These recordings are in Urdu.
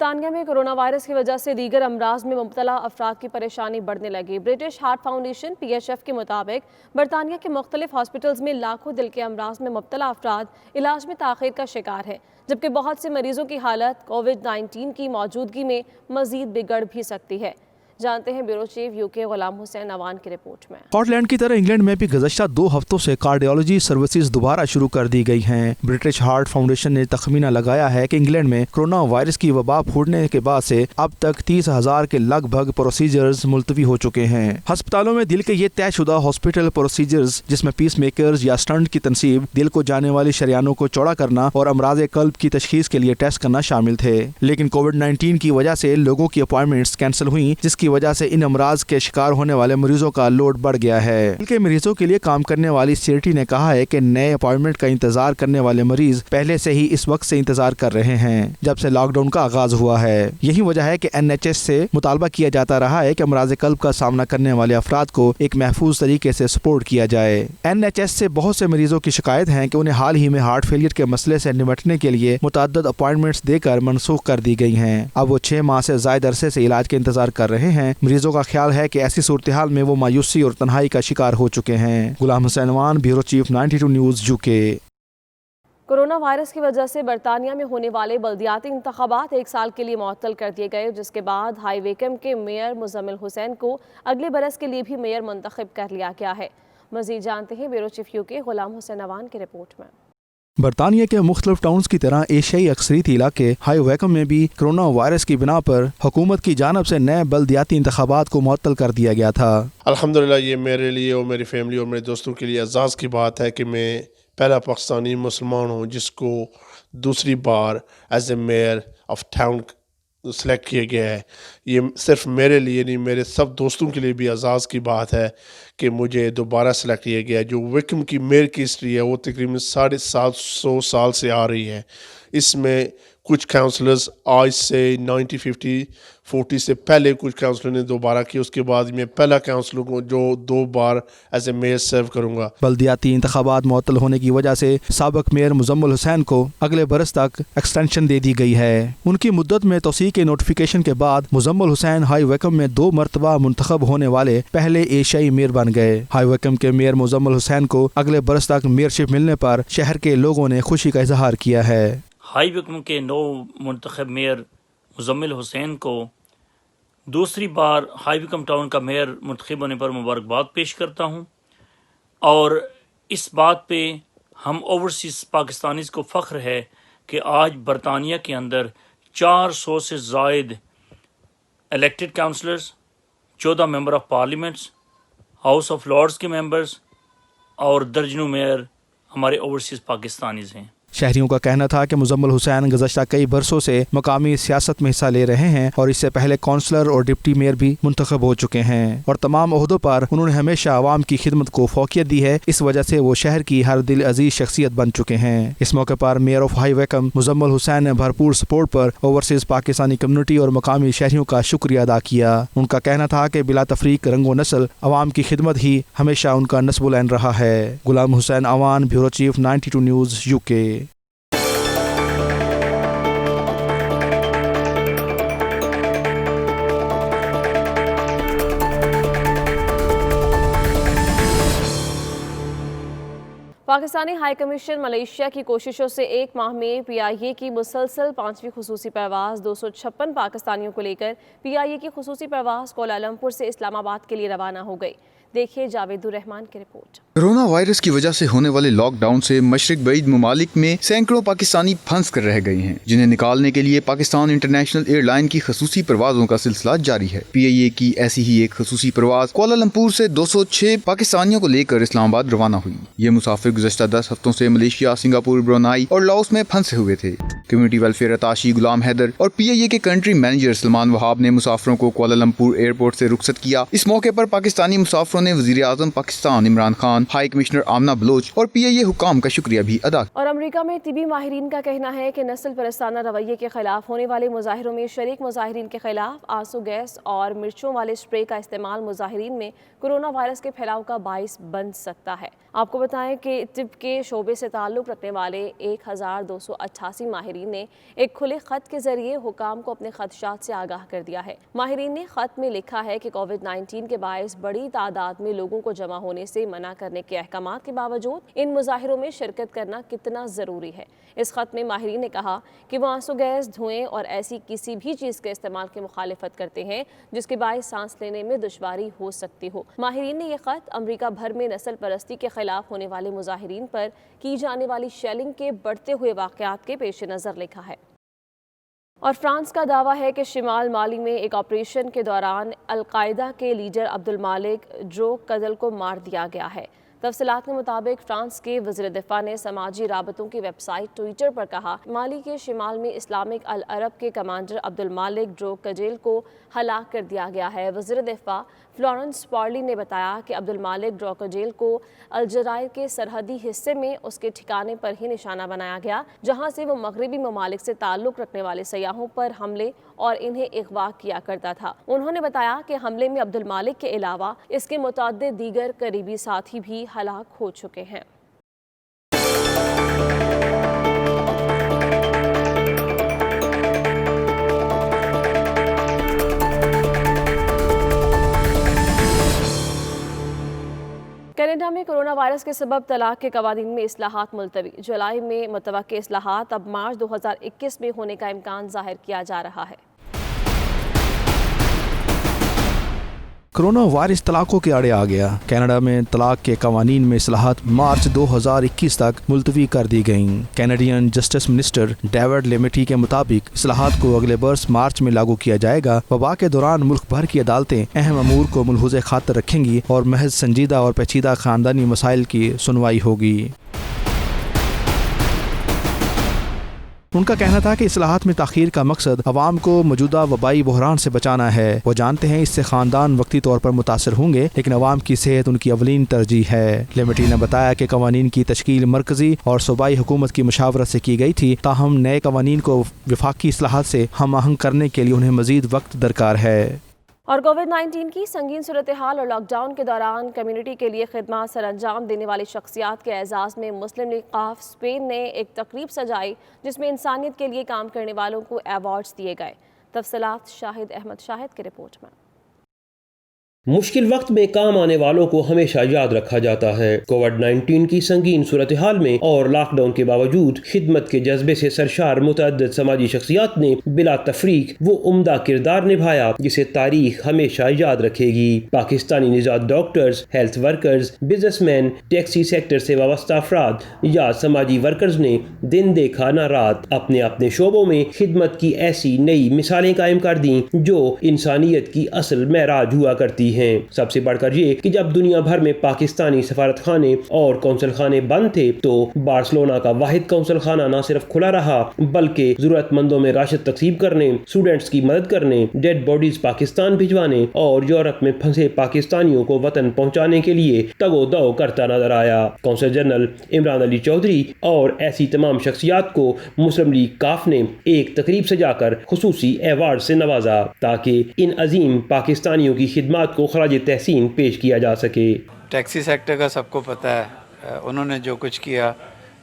برطانیہ میں کرونا وائرس کی وجہ سے دیگر امراض میں مبتلا افراد کی پریشانی بڑھنے لگی۔ برٹش ہارٹ فاؤنڈیشن (PHF) کے مطابق برطانیہ کے مختلف ہاسپٹلز میں لاکھوں دل کے امراض میں مبتلا افراد علاج میں تاخیر کا شکار ہیں، جبکہ بہت سے مریضوں کی حالت کووڈ-19 کی موجودگی میں مزید بگڑ بھی سکتی ہے۔ جانتے ہیں bureau chief UK Ghulam Hussain Awan کی رپورٹ میں۔ اسکاٹ لینڈ کی طرح انگلینڈ میں بھی گزشتہ 2 ہفتوں سے کارڈیالوجی سروسز دوبارہ شروع کر دی گئی ہیں۔ برٹش ہارٹ فاؤنڈیشن نے تخمینہ لگایا ہے کہ انگلینڈ میں کرونا وائرس کی وبا پھوٹنے کے بعد سے اب تک 30,000 کے لگ بھگ پروسیجرز ملتوی ہو چکے ہیں۔ ہسپتالوں میں دل کے یہ طے شدہ ہاسپٹل پروسیجرز، جس میں پیس میکرز یا سٹنٹ کی تنصیب، دل کو جانے والی شریانوں کو چوڑا کرنا اور امراض قلب کی تشخیص کے لیے ٹیسٹ کرنا شامل تھے، لیکن کووڈ-19 کی وجہ سے لوگوں کی اپائنٹمنٹس کینسل ہوئیں، جس کی وجہ سے ان امراض کے شکار ہونے والے مریضوں کا لوڈ بڑھ گیا ہے۔ دل کے مریضوں کے لیے کام کرنے والی چیریٹی نے کہا ہے کہ نئے اپائنٹمنٹ کا انتظار کرنے والے مریض پہلے سے ہی اس وقت سے انتظار کر رہے ہیں جب سے لاک ڈاؤن کا آغاز ہوا ہے۔ یہی وجہ ہے کہ NHS سے مطالبہ کیا جاتا رہا ہے کہ امراض قلب کا سامنا کرنے والے افراد کو ایک محفوظ طریقے سے سپورٹ کیا جائے۔ NHS سے بہت سے مریضوں کی شکایت ہے کہ انہیں حال ہی میں ہارٹ فیلئر کے مسئلے سے نمٹنے کے لیے متعدد اپائنٹمنٹس دے کر منسوخ کر دی گئی ہیں۔ اب وہ 6 ماہ سے زائد عرصے سے علاج کا انتظار کر رہے ہیں۔ مریضوں کا خیال ہے کہ ایسی صورتحال میں وہ مایوسی اور تنہائی کا شکار ہو چکے ہیں۔ Ghulam Hussain Awan, bureau chief 92 news UK۔ Corona virus کی وجہ سے برطانیہ میں ہونے والے بلدیاتی انتخابات 1 سال کے لیے معطل کر دیے گئے، جس کے بعد ہائی ویکم کے میئر مزمل حسین کو اگلے برس کے لیے بھی میئر منتخب کر لیا گیا ہے۔ مزید جانتے ہیں bureau chief UK Ghulam Hussain Awan کی رپورٹ میں۔ برطانیہ کے مختلف ٹاؤنز کی طرح ایشیائی اکثریتی علاقے ہائی ویکم میں بھی کرونا وائرس کی بنا پر حکومت کی جانب سے نئے بلدیاتی انتخابات کو معطل کر دیا گیا تھا۔ الحمدللہ یہ میرے لیے اور میری فیملی اور میرے دوستوں کے لیے اعزاز کی بات ہے کہ میں پہلا پاکستانی مسلمان ہوں جس کو دوسری بار as a mayor of town select کیا گیا ہے۔ یہ صرف میرے لیے نہیں، میرے سب دوستوں کے لیے بھی اعزاز کی بات ہے کہ مجھے دوبارہ سلیکٹ کیا گیا ہے۔ جو ویکم کی میئر کی ہسٹری ہے وہ تقریباً 750 سال سے آ رہی ہے۔ اس میں کچھ کاؤنسلرز آج سے 40 سے پہلے کچھ کاؤنسلر نے دوبارہ کی، اس کے بعد میں پہلا کاؤنسلر ہوں جو 2 بار ایز اے میئر سرو کروں گا۔ بلدیاتی انتخابات معطل ہونے کی وجہ سے سابق میئر مزمل حسین کو اگلے برس تک ایکسٹینشن دے دی گئی ہے۔ ان کی مدت میں توسیع کے نوٹیفیکیشن کے بعد مزمل حسین ہائی ویکم میں 2 مرتبہ منتخب ہونے والے پہلے ایشیائی میئر بن گئے۔ ہائی ویکم کے میئر مزمل حسین کو اگلے برس تک میئرشپ ملنے پر شہر کے لوگوں نے خوشی کا اظہار کیا ہے۔ ہائی ویکم کے نو منتخب میئر مزمل حسین کو دوسری بار ہائی ویکم ٹاؤن کا میئر منتخب ہونے پر مبارکباد پیش کرتا ہوں، اور اس بات پہ ہم اوورسیز پاکستانیز کو فخر ہے کہ آج برطانیہ کے اندر 400 سے زائد elected councillors, 14 member of parliaments, house of lords کے ممبرز اور درجنوں میئر ہمارے اوورسیز پاکستانیز ہیں۔ شہریوں کا کہنا تھا کہ مزمل حسین گزشتہ کئی برسوں سے مقامی سیاست میں حصہ لے رہے ہیں اور اس سے پہلے کونسلر اور ڈپٹی میئر بھی منتخب ہو چکے ہیں، اور تمام عہدوں پر انہوں نے ہمیشہ عوام کی خدمت کو فوقیت دی ہے۔ اس وجہ سے وہ شہر کی ہر دل عزیز شخصیت بن چکے ہیں۔ اس موقع پر mayor of High Wycombe Muzammil Hussain نے بھرپور سپورٹ پر اوورسیز پاکستانی کمیونٹی اور مقامی شہریوں کا شکریہ ادا کیا۔ ان کا کہنا تھا کہ بلا تفریق رنگ و نسل عوام کی خدمت ہی ہمیشہ ان کا نصب العین رہا ہے۔ Ghulam Hussain Awan, bureau chief 92 news UK۔ Pakistani high commission Malaysia کی کوششوں سے 1 ماہ میں PIA کی مسلسل 5ویں خصوصی پرواز 256 پاکستانیوں کو لے کر PIA کی خصوصی پرواز کوالالمپور سے اسلام آباد کے لیے روانہ ہو گئی۔ دیکھیے جاوید الرحمان کی رپورٹ۔ کورونا وائرس کی وجہ سے ہونے والے لاک ڈاؤن سے مشرق بعید ممالک میں سینکڑوں پاکستانی پھنس کر رہ گئے ہیں، جنہیں نکالنے کے لیے پاکستان انٹرنیشنل ایئر لائن کی خصوصی پروازوں کا سلسلہ جاری ہے۔ PIA کی ایسی ہی ایک خصوصی پرواز کوالالمپور سے 206 پاکستانیوں کو لے کر اسلام آباد روانہ ہوئی۔ یہ مسافر گزشتہ 10 ہفتوں سے ملیشیا، سنگاپور، برونائی اور لاؤس میں پھنسے ہوئے تھے۔ کمیونٹی ویلفیئر اتاشی غلام حیدر اور PIA کے کنٹری مینیجر سلمان وہاب نے مسافروں کو کوالالمپور ایئرپورٹ سے رخصت کیا۔ اس موقع پر پاکستانی مسافروں نے وزیر اعظم پاکستان عمران خان، ہائی کمشنر آمنہ بلوچ اور PIA حکام کا شکریہ بھی ادا کیا۔ اور امریکہ میں طبی ماہرین کا کہنا ہے کہ نسل پرستانہ رویے کے خلاف ہونے والے مظاہروں میں شریک مظاہرین کے خلاف آنسو گیس اور مرچوں والے اسپرے کا استعمال مظاہرین میں کرونا وائرس کے پھیلاؤ کا باعث بن سکتا ہے۔ آپ کو بتائیں کہ طب کے شعبے سے تعلق رکھنے والے 1288 ماہرین ماہرین نے ایک کھلے خط کے ذریعے حکام کو اپنے خدشات سے آگاہ کر دیا ہے۔ ماہرین نے خط میں لکھا ہے کہ کووڈ-19 کے باعث بڑی تعداد میں لوگوں کو جمع ہونے سے منع کرنے کے احکامات کے باوجود ان مظاہروں میں شرکت کرنا کتنا ضروری ہے۔ اس خط میں ماہرین نے کہا کہ وہ آنسو گیس، دھوئیں اور ایسی کسی بھی چیز کے استعمال کی مخالفت کرتے ہیں جس کے باعث سانس لینے میں دشواری ہو سکتی ہو۔ ماہرین نے یہ خط امریکہ بھر میں نسل پرستی کے خلاف ہونے والے مظاہرین پر کی جانے والی شیلنگ کے بڑھتے ہوئے واقعات کے پیش نظر لکھا ہے۔ اور فرانس کا دعویٰ ہے کہ شمال مالی میں ایک آپریشن کے دوران القاعدہ کے لیڈر عبدالمالک ڈروکگل کو مار دیا گیا ہے۔ تفصیلات کے مطابق فرانس کے وزیر دفاع نے سماجی رابطوں کی ویب سائٹ ٹویٹر پر کہا مالی کے شمال میں اسلامک العرب کے کمانڈر عبدالمالک ڈروکگل کو ہلاک کر دیا گیا ہے۔ وزیر دفاع فلورنس پارلی نے بتایا کہ عبدالمالک ڈروکگل کو الجزائر کے سرحدی حصے میں اس کے ٹھکانے پر ہی نشانہ بنایا گیا جہاں سے وہ مغربی ممالک سے تعلق رکھنے والے سیاحوں پر حملے اور انہیں اغوا کیا کرتا تھا۔ انہوں نے بتایا کہ حملے میں عبدالمالک کے علاوہ اس کے متعدد دیگر قریبی ساتھی بھی ہلاک ہو چکے ہیں۔ کینیڈا میں کرونا وائرس کے سبب طلاق کے قوانین میں اصلاحات ملتوی۔ جولائی میں متوقع اصلاحات اب مارچ 2021 میں ہونے کا امکان ظاہر کیا جا رہا ہے۔ کرونا وائرس طلاقوں کے آڑے آ گیا۔ کینیڈا میں طلاق کے قوانین میں اصلاحات مارچ 2021 تک ملتوی کر دی گئیں۔ کینیڈین جسٹس منسٹر ڈیوڈ لیمیٹی کے مطابق اصلاحات کو اگلے برس مارچ میں لاگو کیا جائے گا۔ وبا کے دوران ملک بھر کی عدالتیں اہم امور کو ملحوظ خاطر رکھیں گی اور محض سنجیدہ اور پیچیدہ خاندانی مسائل کی سنوائی ہوگی۔ ان کا کہنا تھا کہ اصلاحات میں تاخیر کا مقصد عوام کو موجودہ وبائی بحران سے بچانا ہے۔ وہ جانتے ہیں اس سے خاندان وقتی طور پر متاثر ہوں گے لیکن عوام کی صحت ان کی اولین ترجیح ہے۔ لیمیٹی نے بتایا کہ قوانین کی تشکیل مرکزی اور صوبائی حکومت کی مشاورت سے کی گئی تھی، تاہم نئے قوانین کو وفاقی اصلاحات سے ہم آہنگ کرنے کے لیے انہیں مزید وقت درکار ہے۔ اور کووڈ-19 کی سنگین صورتحال اور لاک ڈاؤن کے دوران کمیونٹی کے لیے خدمات سر انجام دینے والی شخصیات کے اعزاز میں مسلم لیگ قاف اسپین نے ایک تقریب سجائی جس میں انسانیت کے لیے کام کرنے والوں کو ایوارڈز دیے گئے۔ تفصیلات شاہد احمد شاہد کی رپورٹ میں۔ مشکل وقت میں کام آنے والوں کو ہمیشہ یاد رکھا جاتا ہے۔ کووڈ-19 کی سنگین صورتحال میں اور لاک ڈاؤن کے باوجود خدمت کے جذبے سے سرشار متعدد سماجی شخصیات نے بلا تفریق وہ عمدہ کردار نبھایا جسے تاریخ ہمیشہ یاد رکھے گی۔ پاکستانی نژاد doctors, health workers, business man, taxi sector سے وابستہ افراد یا سماجی ورکرز نے دن دیکھا نہ رات اپنے اپنے شعبوں میں خدمت کی ایسی نئی مثالیں قائم کر دیں جو انسانیت کی اصل معراج ہوا کرتی ہیں۔ سب سے بڑھ کر یہ کہ جب دنیا بھر میں پاکستانی سفارت خانے اور قونصل خانے بند تھے تو بارسلونا کا واحد قونصل خانہ نہ صرف کھلا رہا بلکہ ضرورت مندوں میں راشد تقسیم کرنے، اسٹوڈنٹس کی مدد کرنے، ڈیڈ باڈیز پاکستان بھجوانے اور یورپ میں پھنسے پاکستانیوں کو وطن پہنچانے کے لیے تگ و دو کرتا نظر آیا۔ قونصل جنرل عمران علی چودھری اور ایسی تمام شخصیات کو مسلم لیگ قاف نے ایک تقریب سجا کر خصوصی ایوارڈ سے نوازا تاکہ ان عظیم پاکستانیوں کی خدمات کو خراج تحسین پیش کیا جا سکے۔ ٹیکسی سیکٹر کا سب کو پتہ ہے، انہوں نے جو کچھ کیا،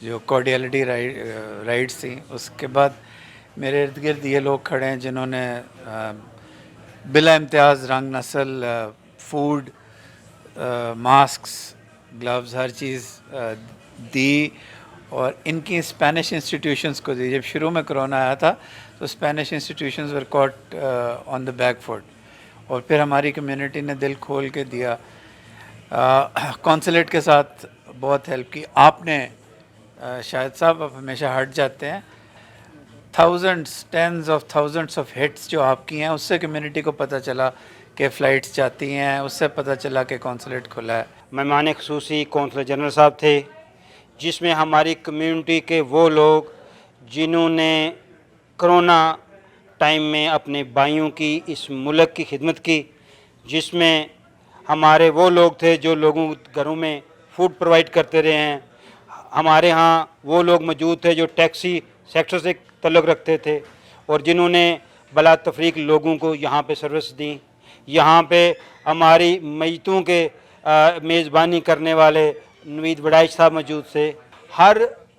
جو کارڈیلٹی رائٹس تھیں، اس کے بعد میرے ارد گرد یہ لوگ کھڑے ہیں جنہوں نے بلا امتیاز رنگ نسل، فوڈ، ماسکس، گلوز، ہر چیز دی اور ان کی اسپینش انسٹیٹیوشنز کو دی۔ جب شروع میں کرونا آیا تھا تو Spanish institutions were caught on the back foot اور پھر ہماری کمیونٹی نے دل کھول کے دیا، کونسلیٹ کے ساتھ بہت ہیلپ کی۔ آپ نے شاہد صاحب آپ ہمیشہ ہٹ جاتے ہیں، tens of thousands of hits جو آپ کی ہیں اس سے کمیونٹی کو پتہ چلا کہ فلائٹس جاتی ہیں، اس سے پتہ چلا کہ کونسلیٹ کھلا ہے۔ مہمان خصوصی کونسلر جنرل صاحب تھے جس میں ہماری کمیونٹی کے وہ لوگ جنہوں نے کرونا ٹائم میں اپنے بھائیوں کی اس ملک کی خدمت کی، جس میں ہمارے وہ لوگ تھے جو لوگوں گھروں میں فوڈ پرووائڈ کرتے رہے ہیں، ہمارے ہاں وہ لوگ موجود تھے جو ٹیکسی سیکٹر سے تعلق رکھتے تھے اور جنہوں نے بلا تفریق لوگوں کو یہاں پہ سروس دیں۔ یہاں پہ ہماری میتوں کے میزبانی کرنے والے نوید وڈائچ صاحب موجود تھے۔ ہر